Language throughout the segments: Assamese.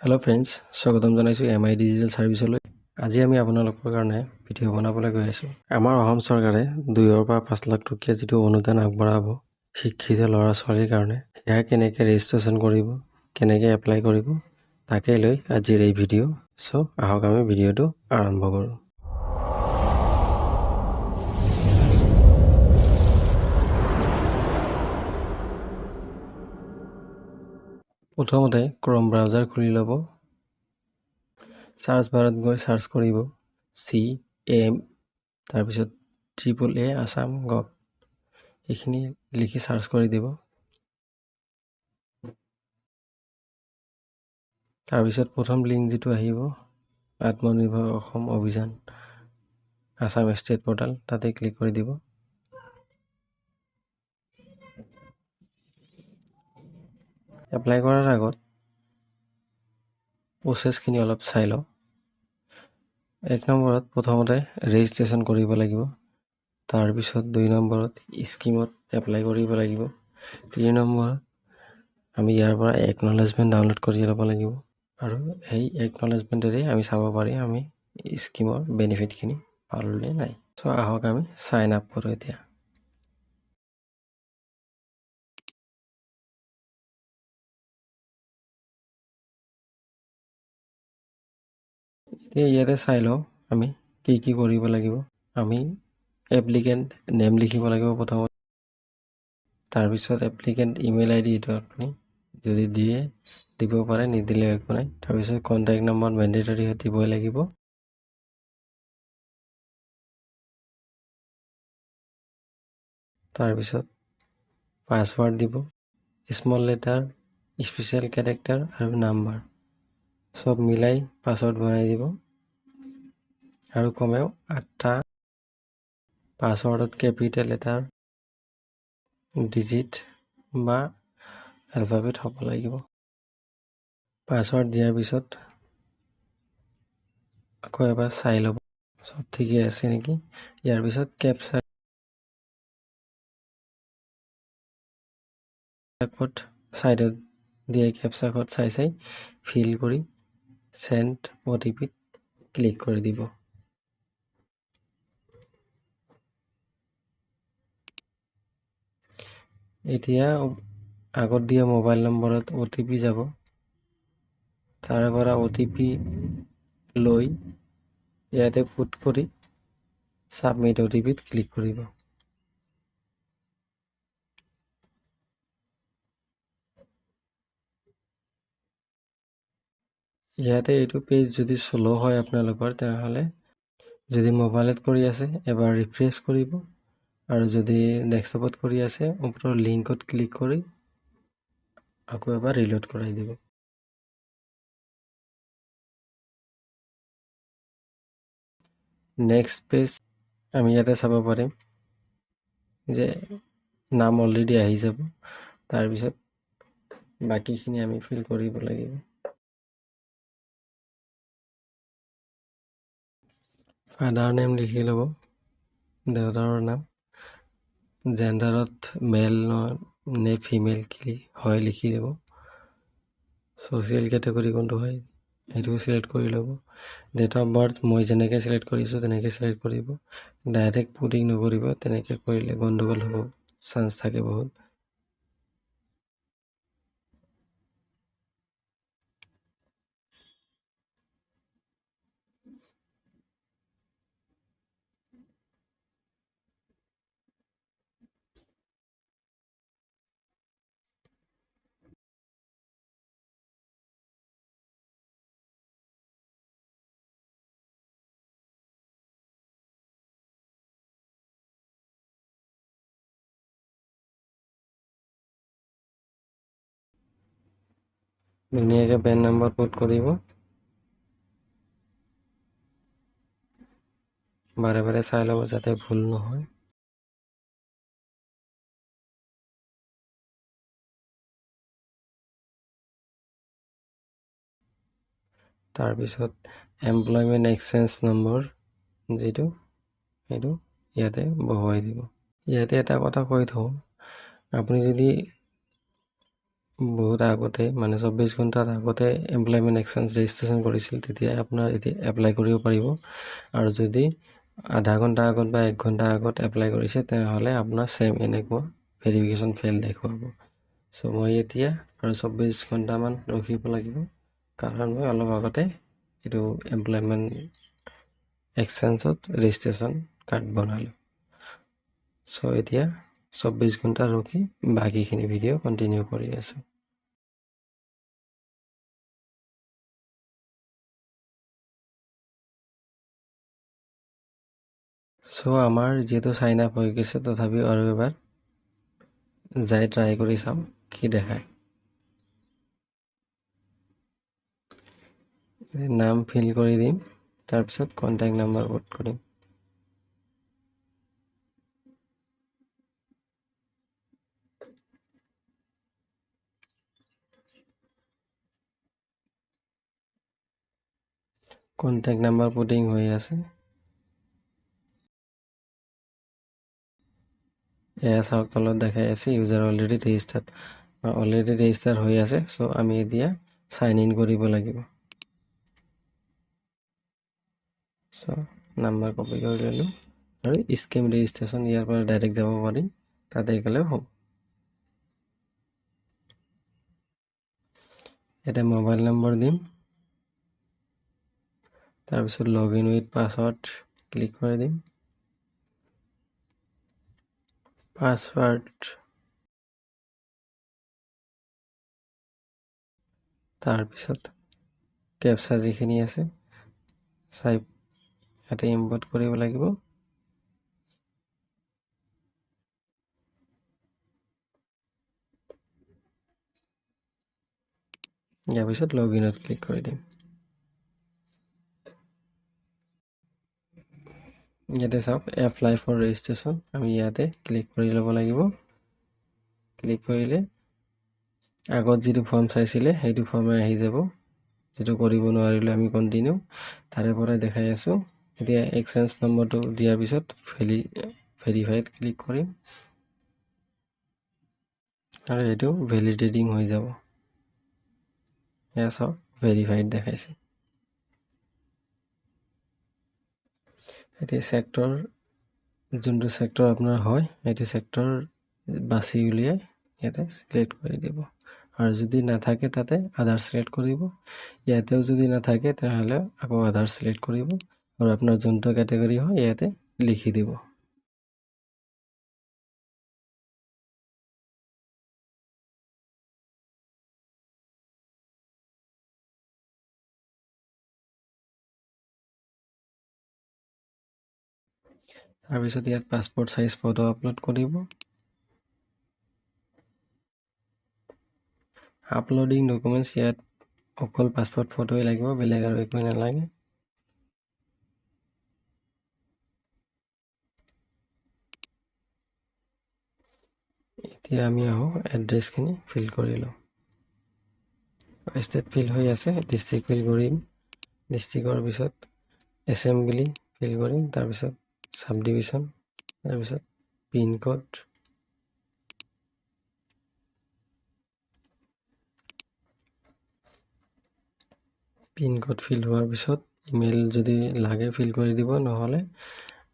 हेलो फ्रेंड्स, स्वागतम जनाइছোঁ MI डिजिटेल সাৰ্ভিছলৈ। আজি আমি আপোনালোকৰ কাৰণে ভিডিঅ' বনাবলৈ গৈ আছোঁ। আমাৰ অসম চৰকাৰে 2 পৰা 5 লাখ টকীয়া যিটো অনুদান আগবঢ়াব শিক্ষিত ল'ৰা ছোৱালীৰ কাৰণে, সেয়া কেনেকৈ ৰেজিষ্ট্ৰেশ্যন কৰিব, কেনেকৈ এপ্লাই কৰিব, তাকে লৈ আজিৰ এই ভিডিঅ'। চ' আহক আমি ভিডিঅ'টো আৰম্ভ কৰোঁ। প্ৰথমতে ক্ৰম ব্ৰাউজাৰ খুলি ল'ব। সাৰ্চ বাৰত গৈ সাৰ্চ কৰিব CM তাৰপিছত AAA আসাম গভ, এইখিনি লিখি সাৰ্চ কৰি দিব। তাৰপিছত প্ৰথম লিংক যিটো আহিব আত্মনিৰ্ভৰ অসম অভিযান আসাম ষ্টেট পৰ্টেল, তাতে ক্লিক কৰি দিব। এপ্লাই কৰাৰ আগত প্ৰচেছখিনি অলপ চাই লওঁ। 1 নম্বৰত প্ৰথমতে ৰেজিষ্ট্ৰেশ্যন কৰিব লাগিব। তাৰপিছত 2 নম্বৰত স্কিমত এপ্লাই কৰিব লাগিব। 3 নম্বৰত আমি ইয়াৰ পৰা একনলেজমেণ্ট ডাউনলোড কৰি ল'ব লাগিব, আৰু সেই একনলেজমেণ্টেৰে আমি চাব পাৰিম আমি স্কিমৰ বেনিফিটখিনি পালোনে নাই। চ' আহক আমি চাইন আপ কৰোঁ এতিয়া। এতিয়া ইয়াতে চাই লওঁ আমি কি কি কৰিব লাগিব। আমি এপ্লিকেণ্ট নেম লিখিব লাগিব প্ৰথমত। তাৰপিছত এপ্লিকেণ্ট ইমেইল ID এইটো আপুনি যদি দিয়ে দিব পাৰে, নিদিলে একো নাই। তাৰপিছত কণ্টেক্ট নম্বৰ মেণ্ডেটৰী দিবই লাগিব। তাৰপিছত পাছৱাৰ্ড দিব, স্মল লেটাৰ, স্পেচিয়েল কেৰেক্টাৰ আৰু নাম্বাৰ চব মিলাই পাছৱাৰ্ড বনাই দিব। আৰু কমেও 8টা পাছৱাৰ্ডত কেপিটেল লেটাৰ, ডিজিট বা এলফাবেট হ'ব লাগিব। পাছৱাৰ্ড দিয়াৰ পিছত আকৌ এবাৰ চাই ল'ব চব ঠিকে আছে নেকি। ইয়াৰ পিছত কেপচা কোড চাইডত দিয়ে, কেপচা কোড চাই ফিল কৰি চেণ্ড OTPত ক্লিক কৰি দিব। এতিয়া আগত দিয়া মোবাইল নম্বৰত OTP যাব। তাৰ পৰা OTP লৈ ইয়াতে পুট কৰি সাবমিট OTPত ক্লিক কৰিব। ইয়াতে এইটো পেজ যদি শ্ল' হয় আপোনালোকৰ, তেনেহ'লে যদি মোবাইলত কৰি আছে এবাৰ ৰিফ্ৰেছ কৰিব, আৰু যদি ডেস্কটপত কৰি আছে ওপৰৰ লিংকত ক্লিক কৰি আকৌ এবাৰ ৰিলোড কৰাই দিব। নেক্সট পেজ আমি ইয়াতে চাব পাৰিম যে নাম অলৰেডি আহি যাব। তাৰপিছত বাকীখিনি আমি ফিল কৰিব লাগিব। ফাদাৰ নেম লিখি ল'ব, দেউতাৰৰ নাম, জেণ্ডাৰত মেল নে ফিমেল কি হয় লিখি দিব। ছ'চিয়েল কেটেগৰী কোনটো হয় সেইটো চিলেক্ট কৰি ল'ব। ডেট অফ বাৰ্থ মই যেনেকৈ চিলেক্ট কৰিছোঁ তেনেকৈ চিলেক্ট কৰিব। ডাইৰেক্ট পুটিং নকৰিব, তেনেকৈ কৰিলে গণ্ডগোল হ'ব চান্স থাকে বহুত। ধুনীয়াকৈ পেন নম্বৰ পুট কৰিব। বাৰে বাৰে চাই ল'ব যাতে ভুল নহয়। তাৰপিছত এমপ্লয়মেণ্ট এক্সচেঞ্জ নম্বৰ যিটো সেইটো ইয়াতে বহুৱাই দিব। ইয়াতে এটা কথা কৈ থওঁ, আপুনি যদি বহুত আগতে মানে 24 ঘণ্টাৰ আগতে এমপ্লয়মেণ্ট এক্সচেঞ্জ ৰেজিষ্ট্ৰেশ্যন কৰিছিল তেতিয়া আপোনাৰ এতিয়া এপ্লাই কৰিব পাৰিব আৰু যদি আধা ঘণ্টা আগত বা 1 ঘণ্টা আগত এপ্লাই কৰিছে তেনেহ'লে আপোনাৰ চেম এনেকুৱা ভেৰিফিকেশ্যন ফেইল দেখুৱাব চ' মই এতিয়া আৰু 24 ঘণ্টামান ৰখিব লাগিব কাৰণ মই অলপ আগতে এইটো এমপ্লয়মেণ্ট এক্সচেঞ্জত ৰেজিষ্ট্ৰেশ্যন কাৰ্ড বনালোঁ চ' এতিয়া 24 ঘণ্টা ৰখি বাকীখিনি ভিডিঅ' কণ্টিনিউ কৰি আছোঁ চ' আমাৰ যিহেতু চাইন আপ হৈ গৈছে তথাপিও আৰু এবাৰ যাই ট্ৰাই কৰি চাওঁ কি দেখায় নাম ফিল কৰি দিম তাৰপিছত কণ্টেক্ট নাম্বাৰ পুট কৰিম কণ্টেক্ট নাম্বাৰ পুটিং হৈ আছে এয়া চাওক তলত দেখাই আছে ইউজাৰ অলৰেডি ৰেজিষ্টাৰ্ড হৈ আছে চ' আমি এতিয়া চাইন ইন কৰিব লাগিব চ' নাম্বাৰ কপি কৰি ল'লোঁ আৰু স্কিম ৰেজিষ্ট্ৰেশ্যন ইয়াৰ পৰা ডাইৰেক্ট যাব পাৰিম তাতে গ'লেও হ'ব ইয়াতে মোবাইল নম্বৰ দিম তাৰপিছত লগ ইন উইথ পাছৱৰ্ড ক্লিক কৰি দিম পাছৱৰ্ড তাৰপিছত কেপচা যিখিনি আছে চাই ইয়াতে ইম্পৰ্ট কৰিব লাগিব ইয়াৰ পিছত লগ ইনত ক্লিক কৰি দিম ইয়াতে চাওক এপ্লাই ফৰ ৰেজিষ্ট্ৰেশ্যন আমি ইয়াতে ক্লিক কৰি ল'ব লাগিব ক্লিক কৰিলে আগত যিটো ফৰ্ম চাইছিলে সেইটো ফৰ্মে আহি যাব যেটো কৰিব নোৱাৰিলে আমি কন্টিনিউ তাৰে পৰা দেখাই আছো এতিয়া এক্সচেঞ্জ নম্বৰটো দিয়াৰ পিছত ভেৰিফাইড ক্লিক কৰিম আৰু এইটো ভেলিডেটিং হৈ যাব এয়া চাওক ভেৰিফাইড দেখাইছে এতিয়া সেক্টৰ যোনটো সেক্টৰ আপোনাৰ হয় এইটো সেক্টৰ বাছি উলিয়াই ইয়াতে সিলেক্ট কৰি দিব আৰু যদি নাথাকে তাতে আধাৰ সিলেক্ট কৰিব ইয়াতেও যদি নাথাকে তেনেহলে আকৌ আধাৰ সিলেক্ট কৰিব আৰু আপোনাৰ যোনটো ক্যাটাগৰী হয় ইয়াতে লিখি দিব তাৰপিছত ইয়াত পাসপোৰ্ট সাইজ ফটো আপলোড কৰিব আপলোডিং ডকুমেন্টস ইয়াত অকল পাসপোৰ্ট ফটোই লাগিব বেলেগ আৰু একো নালাগে এতিয়া আমি আহো এড্ৰেছখিনি ফিল কৰি লওঁ ষ্টেট ফিল হৈ আছে ডিস্ট্ৰিক্ট ফিল কৰিম ডিস্ট্ৰিক্টৰ পিছত এসেম্বলি ফিল কৰিম তাৰপিছত সাব ডিভিজন তাৰপিছত পিন কোড ফিল হোৱাৰ পিছত ইমেইল যদি লাগে ফিল কৰি দিব নহলে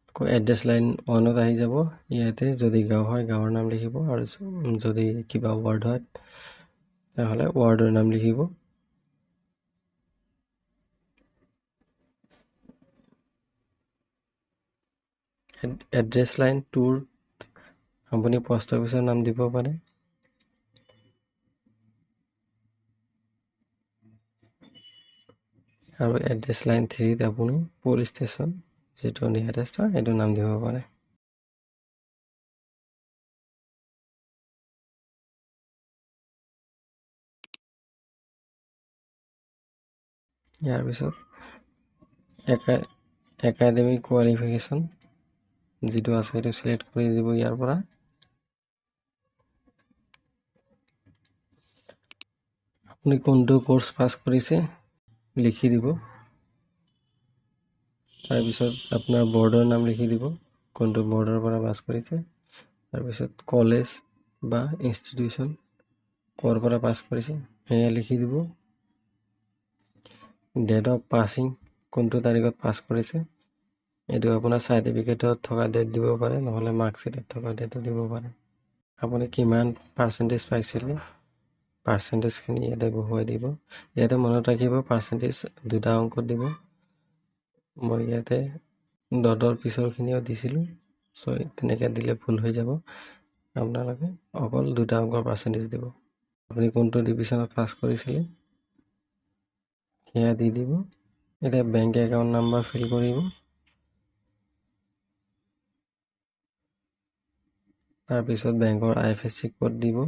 আকৌ এড্ৰেছ লাইন অনত আহি যাব ইয়াতে যদি গাঁও হয় গাঁৱৰ নাম লিখিব আৰু যদি কিবা ৱাৰ্ড হয় নহলে ৱাৰ্ডৰ নাম লিখিব এড্ৰেছ লাইন 2 আপুনি পোষ্ট অফিচৰ নাম দিব পাৰে আৰু এড্ৰেছ লাইন 3 আপুনি পুলিচ ষ্টেচন যেটো নিয়াৰেষ্ট হয় এটো নাম দিব পাৰে ইয়াৰ পিছত একাডেমিক কোৱালিফিকেশ্যন যেটো আছে এটো সিলেক্ট কৰি দিব ইয়াৰ পৰা আপুনি কোনটো কোৰ্স পাস কৰিছে লিখি দিব তাৰপিছত আপোনাৰ বৰ্ডৰ নাম লিখি দিব কোনটো বৰ্ডৰ পৰা পাস কৰিছে তাৰপিছত কলেজ বা ইনষ্টিটিউশন ক'ৰ পৰা পাছ কৰিছে এয়া লিখি দিব। ডেট অফ পাছিং, কোনটো তাৰিখত পাছ কৰিছে, এইটো আপোনাৰ চাৰ্টিফিকেটত থকা ডেট দিব পাৰে, নহ'লে মাৰ্কশ্বিটত থকা ডেটো দিব পাৰে। আপুনি কিমান পাৰ্চেণ্টেজ পাইছিলে পাৰ্চেণ্টেজখিনি ইয়াতে বহুৱাই দিব। ইয়াতে মনত ৰাখিব পাৰ্চেণ্টেজ দুটা অংকত দিব। মই ইয়াতে ডটৰ পিছৰখিনিও দিছিলোঁ, চ' তেনেকৈ দিলে ভুল হৈ যাব। আপোনালোকে অকল দুটা অংকৰ পাৰ্চেণ্টেজ দিব। আপুনি কোনটো ডিভিজনত পাছ কৰিছিলে সেয়া দি দিব। এতিয়া বেংক একাউণ্ট নাম্বাৰ ফিল কৰিব। তাৰপিছত বেংকৰ IFSC কোড দিব।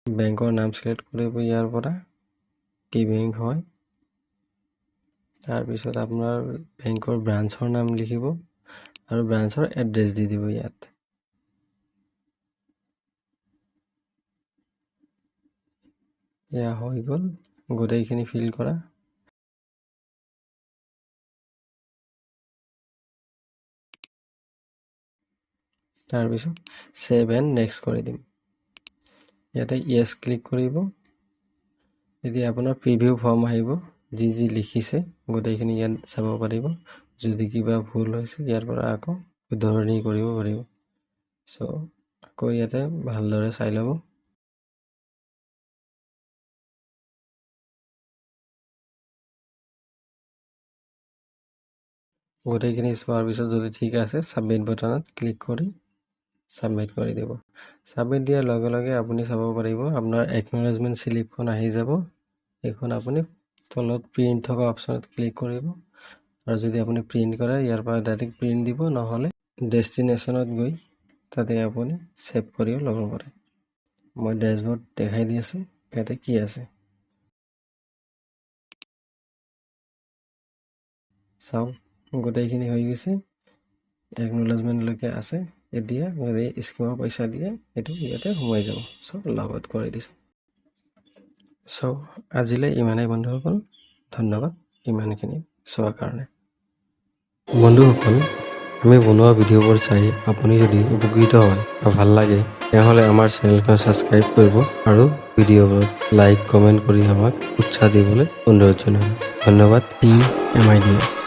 বেংকৰ নাম চিলেক্ট কৰিব ইয়াৰ পৰা, কি বেংক হয়। তাৰপিছত আপোনাৰ বেংকৰ ব্ৰাঞ্চৰ নাম লিখিব আৰু ব্ৰাঞ্চৰ এড্ৰেছ দি দিব ইয়াত। এয়া হৈ গ'ল গোটেইখিনি ফিল কৰা। তাৰপিছত ছেভ এণ্ড নেক্সট কৰি দিম। ইয়াতে য়েছ ক্লিক কৰিব। এতিয়া আপোনাৰ প্ৰিভিউ ফৰ্ম আহিব, যি যি লিখিছে গোটেইখিনি ইয়াত চাব পাৰিব। যদি কিবা ভুল হৈছে ইয়াৰ পৰা আকৌ শুধৰণি কৰিব পাৰিব। চ' আকৌ ইয়াতে ভালদৰে চাই ল'ব। গোটেইখিনি চোৱাৰ পিছত যদি ঠিক আছে, ছাবমিট বটনত ক্লিক কৰি ছাবমিট কৰি দিব। ছাবমিট দিয়াৰ লগে লগে আপুনি চাব পাৰিব আপোনাৰ একনলেজমেণ্ট শ্লিপখন আহি যাব। এইখন আপুনি তলত প্ৰিণ্ট থকা অপশ্যনত ক্লিক কৰিব, আৰু যদি আপুনি প্ৰিণ্ট কৰে ইয়াৰ পৰা ডাইৰেক্ট প্ৰিণ্ট দিব, নহ'লে ডেষ্টিনেশ্যনত গৈ তাতে আপুনি ছেভ কৰিও ল'ব পাৰে। মই ডেছবৰ্ড দেখাই দি আছোঁ, ইয়াতে কি আছে চাওক। গোটেইখিনি হৈ গৈছে, একনলেজমেণ্টলৈকে আছে। এতিয়া যদি স্কিমৰ পইচা দিয়ে এইটো ইয়াতে সোমাই যাব। চ' লগত কৰি দিছোঁ। চ' আজিলৈ ইমানেই বন্ধুসকল, ধন্যবাদ ইমানখিনি চোৱাৰ কাৰণে। বন্ধুসকল, আমি বনোৱা ভিডিঅ'বোৰ চাই আপুনি যদি উপকৃত হয় বা ভাল লাগে, তেনেহ'লে আমাৰ চেনেলখন ছাবস্ক্ৰাইব কৰিব আৰু ভিডিঅ'বোৰত লাইক কমেণ্ট কৰি আমাক উৎসাহ দিবলৈ অনুৰোধ জনালোঁ। ধন্যবাদ। Team MIDS।